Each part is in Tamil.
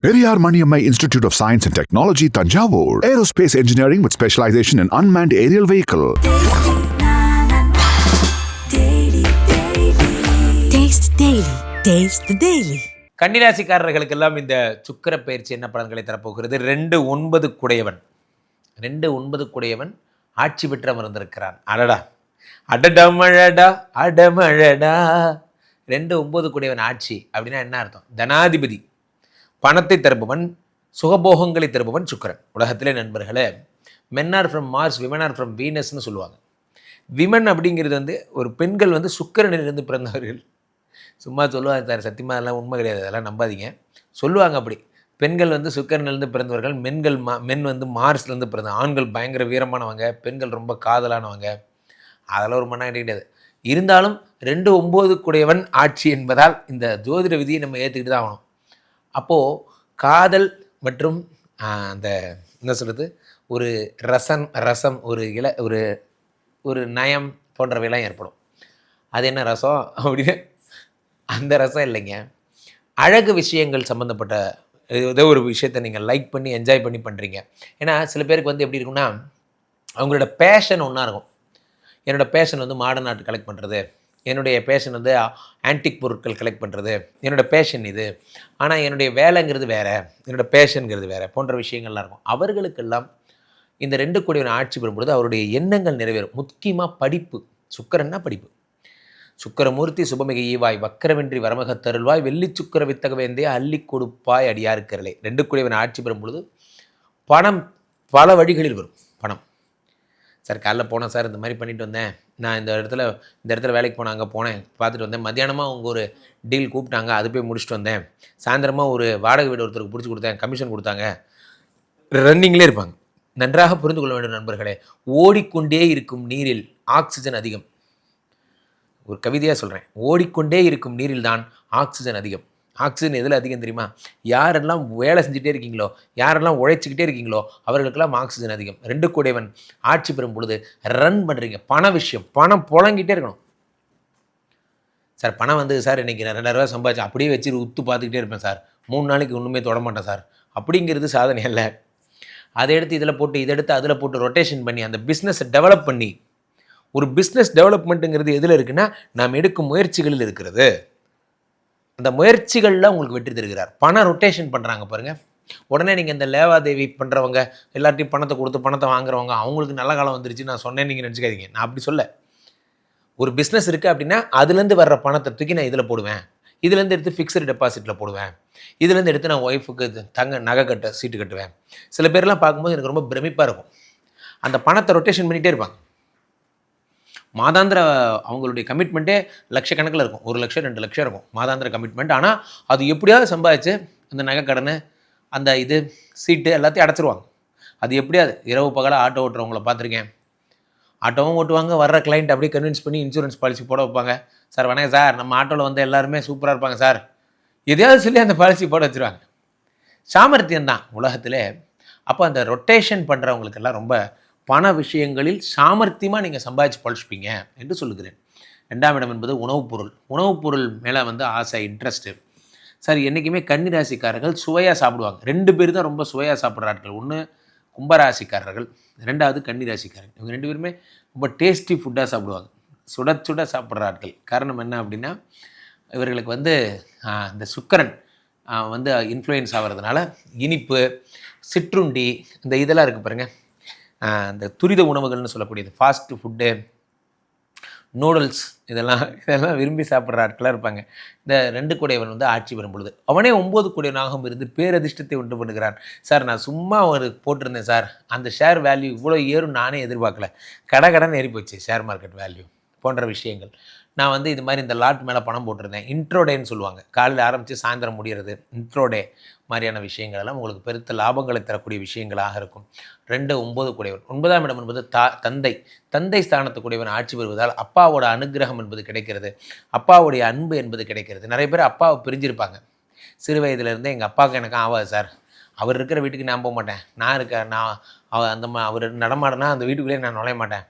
Periyar Maniammai Institute of Science and Technology, Tanjavur. Aerospace engineering with specialization in unmanned aerial vehicle. Taste Daily. Taste the Daily. கன்னிராசிக்காரர்களுக்கெல்லாம் இந்த சுக்கிர பயிற்சி என்ன பலன்களை தரப்போகிறது? 2 9 குடையவன் 2 9 குடையவன் ஆட்சி பெற்று அமர்ந்திருக்கிறான். அடடா அடடமழடா அடமழடா 2 9 குடையவன் ஆட்சி அப்படின்னா என்ன அர்த்தம்? தனாதிபதி, பணத்தை தருபவன், சுகபோகங்களை தருபவன் சுக்கிரன். உலகத்திலே நண்பர்களே, men are from Mars, women are from வீனஸ்னு சொல்லுவாங்க. விமன் அப்படிங்கிறது ஒரு பெண்கள் சுக்கிரனிலிருந்து பிறந்தவர்கள். சும்மா சொல்லுவாங்க சார், சத்தியமாக அதெல்லாம் உண்மை கிடையாது, அதெல்லாம் நம்பாதீங்க. சொல்லுவாங்க அப்படி. பெண்கள் சுக்கிரனிலிருந்து பிறந்தவர்கள், மென் மார்ஸ்லேருந்து பிறந்த ஆண்கள் பயங்கர வீரமானவங்க, பெண்கள் ரொம்ப காதலானவங்க. அதெல்லாம் ஒரு மண்ணாகிட்டே கிடையாது. இருந்தாலும் 2 9 குடையவன் ஆட்சி என்பதால் இந்த ஜோதிட விதியை நம்ம ஏற்றுக்கிட்டு தான் ஆகணும். அப்போது காதல் மற்றும் அந்த என்ன சொல்கிறது, ஒரு ரசம் ஒரு நயம் போன்றவையெல்லாம் ஏற்படும். அது என்ன ரசம் அப்படின்னு, அந்த ரசம் இல்லைங்க. அழகு விஷயங்கள் சம்மந்தப்பட்ட ஏதோ ஒரு விஷயத்தை நீங்கள் லைக் பண்ணி என்ஜாய் பண்ணி பண்ணுறீங்க. ஏன்னா சில பேருக்கு எப்படி இருக்குன்னா, அவங்களோட பேஷன் ஒன்றா இருக்கும். என்னோடய பேஷன் மாடர்ன் ஆர்ட் கலெக்ட் பண்ணுறது, என்னுடைய பேஷன் ஆன்டிக் பொருட்கள் கலெக்ட் பண்ணுறது, என்னோடய பேஷன் இது. ஆனால் என்னுடைய வேலைங்கிறது வேறு, என்னோடய பேஷனுங்கிறது வேறு போன்ற விஷயங்கள்லாம் இருக்கும். அவர்களுக்கெல்லாம் இந்த 2 கோடியான ஆட்சி பெறும்பொழுது அவருடைய எண்ணங்கள் நிறைவேறும். முக்கியமாக படிப்பு. சுக்கிரன்னா படிப்பு. சுக்கிரமூர்த்தி சுபமிக ஈவாய் வக்கரமின்றி வரமக தருள்வாய் வெள்ளி சுக்கிர வித்தக வேந்தே அள்ளி கொடுப்பாய் அடியாருக்கரலே. 2 கோடியான ஆட்சி பெறும் பொழுது பணம் பல வழிகளில் வரும். பணம் சார், காலைல போனேன் சார், இந்த மாதிரி பண்ணிட்டு வந்தேன், நான் இந்த இடத்துல வேலைக்கு போனேன், அங்கே போனேன், பார்த்துட்டு வந்தேன், மத்தியானமாக அவங்க ஒரு டீல் கூப்பிட்டாங்க, அது போய் முடிச்சுட்டு வந்தேன், சாயந்தரமாக ஒரு வாடகை வீடு ஒருத்தருக்கு பிடிச்சி கொடுத்தேன், கமிஷன் கொடுத்தாங்க. ரன்னிங்லேயே இருப்பாங்க. நன்றாக புரிந்து கொள்ள வேண்டும் நண்பர்களே. ஓடிக்கொண்டே இருக்கும் நீரில் ஆக்சிஜன் அதிகம். ஒரு கவிதையாக சொல்கிறேன், ஓடிக்கொண்டே இருக்கும் நீரில் தான் ஆக்சிஜன் அதிகம். ஆக்சிஜன் எதில் அதிகம் தெரியுமா? யாரெல்லாம் வேலை செஞ்சுட்டே இருக்கீங்களோ, யாரெல்லாம் உழைச்சிக்கிட்டே இருக்கீங்களோ அவர்களுக்கெல்லாம் ஆக்சிஜன் அதிகம். 2 கோடியவன் ஆட்சி பெறும் பொழுது ரன் பண்ணுறீங்க. பண விஷயம், பணம் புழங்கிட்டே இருக்கணும். சார் பணம் சார் இன்றைக்கி 2000 ரூபா சம்பாதிச்சு அப்படியே வச்சு உத்து பார்த்துக்கிட்டே இருப்பேன் சார், 3 நாளைக்கு ஒன்றுமே தொட மாட்டேன் சார், அப்படிங்கிறது சாதனை அல்ல. அதை எடுத்து இதில் போட்டு, இதை எடுத்து அதில் போட்டு ரொட்டேஷன் பண்ணி அந்த பிஸ்னஸை டெவலப் பண்ணி, ஒரு பிஸ்னஸ் டெவலப்மெண்ட்டுங்கிறது எதில் இருக்குன்னா நாம் எடுக்கும் முயற்சிகளில் இருக்கிறது. அந்த முயற்சிகளில் உங்களுக்கு வெற்றி தருகிறார். பணம் ரொட்டேஷன் பண்ணுறாங்க பாருங்கள். உடனே நீங்கள் இந்த லேவாதேவி பண்ணுறவங்க, எல்லாத்தையும் பணத்தை கொடுத்து பணத்தை வாங்குறவங்க, அவங்களுக்கு நல்ல காலம் வந்துருச்சு நான் சொன்னேன் நீங்கள் நினச்சிக்காதீங்க. நான் அப்படி சொல்ல. ஒரு பிஸ்னஸ் இருக்குது அப்படின்னா அதுலேருந்து வர்ற பணத்தை தூக்கி நான் இதில் போடுவேன், இதுலேருந்து எடுத்து ஃபிக்ஸ்டு டெபாசிட்டில் போடுவேன், இதுலேருந்து எடுத்து நான் ஒய்ஃபுக்கு நகை சீட்டு கட்டுவேன். சில பேர்லாம் பார்க்கும்போது எனக்கு ரொம்ப பிரமிப்பாக இருக்கும். அந்த பணத்தை ரொட்டேஷன் பண்ணிகிட்டே இருப்பாங்க. மாதாந்திர அவங்களுடைய கமிட்மெண்ட்டே லட்சக்கணக்கில் இருக்கும். 1 லட்சம் 2 லட்சம் இருக்கும் மாதாந்திர கமிட்மெண்ட். ஆனால் அது எப்படியாவது சம்பாதிச்சு அந்த நகை கடனை, அந்த சீட்டு எல்லாத்தையும் அடைச்சிருவாங்க. அது எப்படியாவது இரவு பகலாக ஆட்டோ ஓட்டுறவங்கள பார்த்துருக்கேன். ஆட்டோவும் ஓட்டுவாங்க, வர்ற கிளைண்ட் அப்படியே கன்வின்ஸ் பண்ணி இன்சூரன்ஸ் பாலிசி போட வைப்பாங்க. சார் வணக்கம் சார், நம்ம ஆட்டோவில் எல்லாருமே சூப்பராக இருப்பாங்க சார், எதையாவது சொல்லி அந்த பாலிசி போட வச்சுருவாங்க. சாமர்த்தியம் தான் உலகத்தில். அப்போ அந்த ரொட்டேஷன் பண்ணுறவங்களுக்கெல்லாம் ரொம்ப பண விஷயங்களில் சாமர்த்தியமாக நீங்கள் சம்பாதிச்சு பழிச்சுப்பீங்க என்று சொல்லுகிறேன். 2ஆம் இடம் என்பது உணவுப் பொருள் மேலே ஆசை, இன்ட்ரெஸ்ட்டு. சார் என்றைக்குமே கன்னிராசிக்காரர்கள் சுவையாக சாப்பிடுவாங்க. 2 பேர் தான் ரொம்ப சுவையாக சாப்பிட்ற ஆட்கள். ஒன்று கும்பராசிக்காரர்கள், 2வது கன்னிராசிக்காரர்கள். இவங்க 2 பேருமே ரொம்ப டேஸ்டி ஃபுட்டாக சாப்பிடுவாங்க, சுட சுட சாப்பிட்ற ஆட்கள். காரணம் என்ன அப்படின்னா, இவர்களுக்கு இந்த சுக்கிரன் இன்ஃப்ளூயன்ஸ் ஆகிறதுனால இனிப்பு, சிற்றுண்டி, இந்த இதெல்லாம் இருக்குது பாருங்கள், இந்த துரித உணவுகள்னு சொல்லக்கூடியது, ஃபாஸ்ட் ஃபுட்டு, நூடுல்ஸ், இதெல்லாம் விரும்பி சாப்பிட்ற ஆட்களாக இருப்பாங்க. இந்த 2 கோடியவன் ஆட்சி பெறும் பொழுது அவனே 9 கோடியவனாகவும் இருந்து பேரதிர்ஷ்டத்தை உண்டு பண்ணுகிறான். சார் நான் சும்மா போட்டிருந்தேன் சார், அந்த ஷேர் வேல்யூ இவ்வளோ ஏறும் நானே எதிர்பார்க்கல, கடன் ஏறி போச்சு ஷேர் மார்க்கெட் வேல்யூ போன்ற விஷயங்கள். நான் இது மாதிரி இந்த லாட் மேலே பணம் போட்டிருந்தேன். இன்ட்ரோடேன்னு சொல்லுவாங்க, காலையில் ஆரம்பித்து சாயந்தரம் முடிகிறது. இன்ட்ரோடே மாதிரியான விஷயங்கள் எல்லாம் உங்களுக்கு பெருத்த லாபங்களை தரக்கூடிய விஷயங்களாக இருக்கும். 2 9 கூடியவன். 9ஆம் இடம் என்பது தந்தை ஸ்தானத்துக்குரியவன் ஆட்சி பெறுவதால் அப்பாவோட அனுகிரகம் என்பது கிடைக்கிறது, அப்பாவுடைய அன்பு என்பது கிடைக்கிறது. நிறைய பேர் அப்பாவை பிரிஞ்சிருப்பாங்க. சிறு வயதிலேருந்தே எங்கள் அப்பாவுக்கு எனக்கு ஆகாது சார், அவர் இருக்கிற வீட்டுக்கு நான் போக மாட்டேன், அவர் நடமாடினா அந்த வீட்டுக்குள்ளேயே நான் நுழைய மாட்டேன்,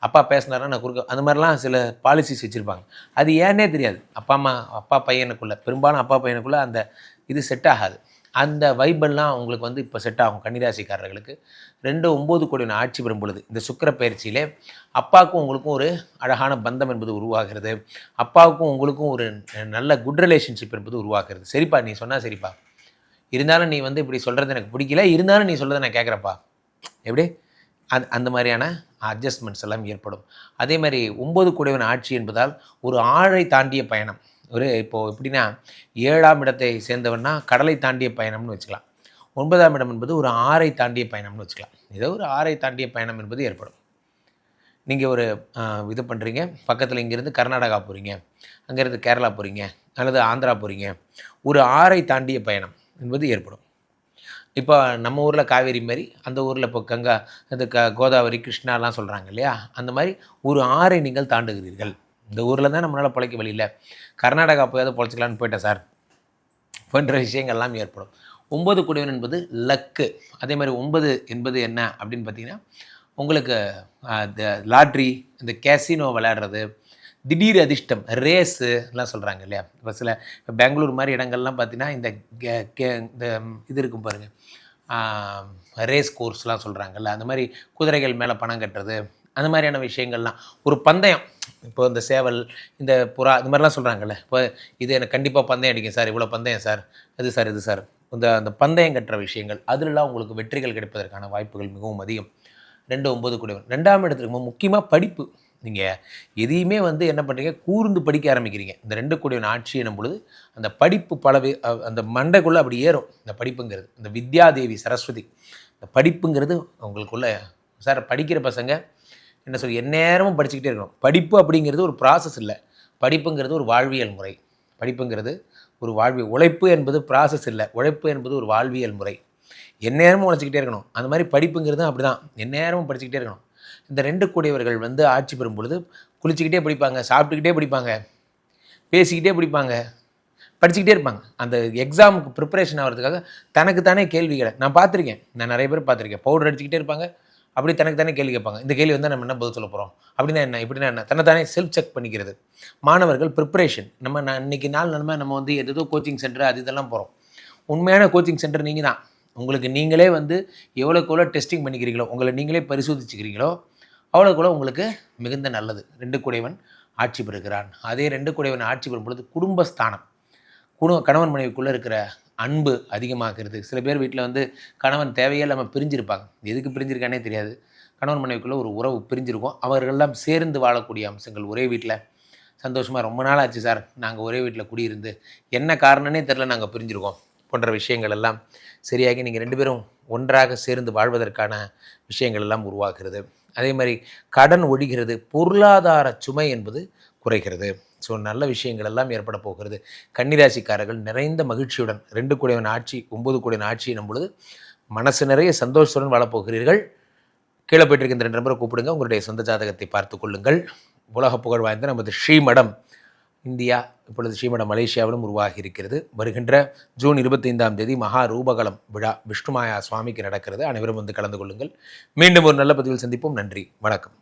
அப்பா பேசினாருன்னா நான் குறுக்க, அந்த மாதிரிலாம் சில பாலிசிஸ் வச்சுருப்பாங்க. அது ஏன்னே தெரியாது. அப்பா பையனுக்குள்ளே, பெரும்பாலும் அப்பா பையனுக்குள்ளே அந்த இது செட் ஆகாது. அந்த வைபெல்லாம் உங்களுக்கு வந்து இப்போ செட் ஆகும். கன்னிராசிக்காரர்களுக்கு 2-9 கூடியவன் ஆட்சி பெறும் பொழுது இந்த சுக்கிர பயிற்சியிலே அப்பாவுக்கும் உங்களுக்கும் ஒரு அழகான பந்தம் என்பது உருவாகிறது. அப்பாவுக்கும் உங்களுக்கும் ஒரு நல்ல குட் ரிலேஷன்ஷிப் என்பது உருவாகிறது. சரிப்பா, நீ சொன்னால் சரிப்பா, இருந்தாலும் நீ வந்து இப்படி சொல்கிறது எனக்கு பிடிக்கல, இருந்தாலும் நீ சொல்கிறத நான் கேட்குறப்பா, எப்படி அந்த மாதிரியான அட்ஜஸ்ட்மெண்ட்ஸ் எல்லாம் ஏற்படும். அதே மாதிரி 9 கூடியவன் ஆட்சி என்பதால் ஒரு ஆழை தாண்டிய பயணம். இப்போது எப்படின்னா 7ஆம் இடத்தை சேர்ந்தவன்னா கடலை தாண்டிய பயணம்னு வச்சுக்கலாம். 9ஆம் இடம் என்பது ஒரு ஆறை தாண்டிய பயணம்னு வச்சுக்கலாம். ஏதோ ஒரு ஆறை தாண்டிய பயணம் என்பது ஏற்படும். நீங்கள் ஒரு இது பண்ணுறீங்க, பக்கத்தில் இங்கேருந்து கர்நாடகா போகிறீங்க, அங்கேருந்து கேரளா போகிறீங்க, அல்லது ஆந்திரா போகிறீங்க, ஒரு ஆறை தாண்டிய பயணம் என்பது ஏற்படும். இப்போ நம்ம ஊரில் காவேரி மாதிரி, அந்த ஊரில் இப்போ கங்கா, அது கோதாவரி, கிருஷ்ணாலாம் சொல்கிறாங்க இல்லையா, அந்த மாதிரி ஒரு ஆறை நீங்கள் தாண்டுகிறீர்கள். இந்த ஊரில் தான் நம்மளால் பிழைக்க வழி இல்லை, கர்நாடகா போயாவது பொழைச்சிக்கலான்னு போயிட்டேன் சார் போன்ற விஷயங்கள்லாம் ஏற்படும். 9 கூடியவன் என்பது லக்கு. அதே மாதிரி 9 என்பது என்ன அப்படின்னு பார்த்தீங்கன்னா, உங்களுக்கு இந்த லாட்ரி, இந்த கேசினோ விளையாடுறது, திடீர் அதிர்ஷ்டம், ரேஸு எல்லாம் சொல்கிறாங்க இல்லையா. இப்போ இப்போ பெங்களூர் மாதிரி இடங்கள்லாம் பார்த்தீங்கன்னா இந்த இந்த இது இருக்கும் பாருங்கள், ரேஸ் கோர்ஸ்லாம் சொல்கிறாங்கல்ல, அந்த மாதிரி குதிரைகள் மேலே பணம் கட்டுறது, அந்த மாதிரியான விஷயங்கள்லாம் ஒரு பந்தயம். இப்போ இந்த சேவல், இந்த புறா, இது மாதிரிலாம் சொல்கிறாங்கல்ல, இப்போ இது எனக்கு கண்டிப்பாக பந்தயம் அடிக்கும் சார், இவ்வளோ பந்தயம் சார், இது சார் அந்த பந்தயம் கட்டுற விஷயங்கள், அதிலெலாம் உங்களுக்கு வெற்றிகள் கிடைப்பதற்கான வாய்ப்புகள் மிகவும் அதிகம். 2-9 கூடியவன் 2ஆம் இடத்துக்கு முக்கியமாக படிப்பு. நீங்கள் எதையுமே வந்து என்ன பண்ணுறீங்க, கூர்ந்து படிக்க ஆரம்பிக்கிறீங்க. இந்த 2 கூடியவன் ஆட்சி எனும் பொழுது அந்த படிப்பு அந்த மண்டைக்குள்ளே அப்படி ஏறும். இந்த படிப்புங்கிறது, இந்த வித்யாதேவி சரஸ்வதி, இந்த படிப்புங்கிறது உங்களுக்குள்ள. சார் படிக்கிற பசங்க என்ன சொல்லி எந்நேரமும் படிச்சுக்கிட்டே இருக்கணும். படிப்பு அப்படிங்கிறது ஒரு ப்ராசஸ் இல்லை, படிப்புங்கிறது ஒரு வாழ்வியல் முறை. படிப்புங்கிறது ஒரு உழைப்பு என்பது ப்ராசஸ் இல்லை, உழைப்பு என்பது ஒரு வாழ்வியல் முறை. எந்நேரமும் உழைச்சிக்கிட்டே இருக்கணும். அந்த மாதிரி படிப்புங்கிறது அப்படி தான், எந்நேரமும் படிச்சுக்கிட்டே இருக்கணும். இந்த 2 கூடியவர்கள் வந்து ஆட்சி பெறும் பொழுது குளிச்சுக்கிட்டே படிப்பாங்க, சாப்பிட்டுக்கிட்டே படிப்பாங்க, பேசிக்கிட்டே படிப்பாங்க, படிச்சுக்கிட்டே இருப்பாங்க. அந்த எக்ஸாமுக்கு ப்ரிப்பரேஷன் ஆகிறதுக்காக தனக்கு தானே கேள்விகளை நான் பார்த்துருக்கேன். நான் நிறைய பேர் பார்த்துருக்கேன். பவுடர் அடிச்சுக்கிட்டே இருப்பாங்க, அப்படி தனக்கு தானே கேள்வி கேட்பாங்க. இந்த கேள்வி வந்து நம்ம என்ன பதில் சொல்ல போகிறோம், அப்படின்னா என்ன, இப்படின்னா என்ன, தன்னைத்தானே செல்ஃப் செக் பண்ணிக்கிறது. மாணவர்கள் ப்ரிப்பரேஷன். இன்றைக்கி நாள் நம்ம வந்து எதோ கோச்சிங் சென்டர் அது இதெல்லாம் போகிறோம். உண்மையான கோச்சிங் சென்டர் நீங்கள் தான். உங்களுக்கு நீங்களே வந்து எவ்வளோக்கு டெஸ்டிங் பண்ணிக்கிறீங்களோ, உங்களை நீங்களே பரிசோதிச்சுக்கிறீங்களோ, அவ்வளோக்குள்ள உங்களுக்கு மிகுந்த நல்லது. 2 கூடியவன் ஆட்சி பெறுகிறான். அதே 2 கூடியவன் ஆட்சி பெறும் பொழுது குடும்பஸ்தானம், கணவன் மனைவிக்குள்ளே இருக்கிற அன்பு அதிகமாகிறது. சில பேர் வீட்டில் வந்து கணவன் தேவையே இல்லாமல் பிரிஞ்சிருப்பாங்க, எதுக்கு பிரிஞ்சிருக்கானே தெரியாது. கணவன் மனைவிக்குள்ளே ஒரு உறவு பிரிஞ்சிருக்கும். அவர்களெல்லாம் சேர்ந்து வாழக்கூடிய அம்சங்கள். ஒரே வீட்டில் சந்தோஷமாக ரொம்ப நாள் ஆச்சு சார், நாங்கள் ஒரே வீட்டில் குடியிருந்து என்ன காரணமே தெரில நாங்கள் பிரிஞ்சிருக்கோம் போன்ற விஷயங்கள் எல்லாம் சரியாகி நீங்கள் 2 பேரும் ஒன்றாக சேர்ந்து வாழ்வதற்கான விஷயங்கள் எல்லாம் உருவாகிறது. அதே மாதிரி கடன் ஒழிகிறது, பொருளாதார சுமை என்பது குறைகிறது. ஸோ நல்ல விஷயங்கள் எல்லாம் ஏற்பட போகிறது. கன்னிராசிக்காரர்கள் நிறைந்த மகிழ்ச்சியுடன் 2 கூடியவன் ஆட்சி 9 கூடியவன் ஆட்சி என்னும் பொழுது மனசு நிறைய சந்தோஷத்துடன் வாழப்போகிறீர்கள். கீழே போயிட்டு இந்த 2 நம்பரை கூப்பிடுங்க, உங்களுடைய சொந்த ஜாதகத்தை பார்த்து கொள்ளுங்கள். உலக புகழ் வாய்ந்த நமது ஸ்ரீமடம் இந்தியா, இப்பொழுது ஸ்ரீமடம் மலேசியாவிலும் உருவாகி இருக்கிறது. வருகின்ற ஜூன் 25ஆம் தேதி மகா ரூபகலம் விழா விஷ்ணுமாயா சுவாமிக்கு நடக்கிறது. அனைவரும் வந்து கலந்து கொள்ளுங்கள். மீண்டும் ஒரு நல்ல பதிவில் சந்திப்போம். நன்றி, வணக்கம்.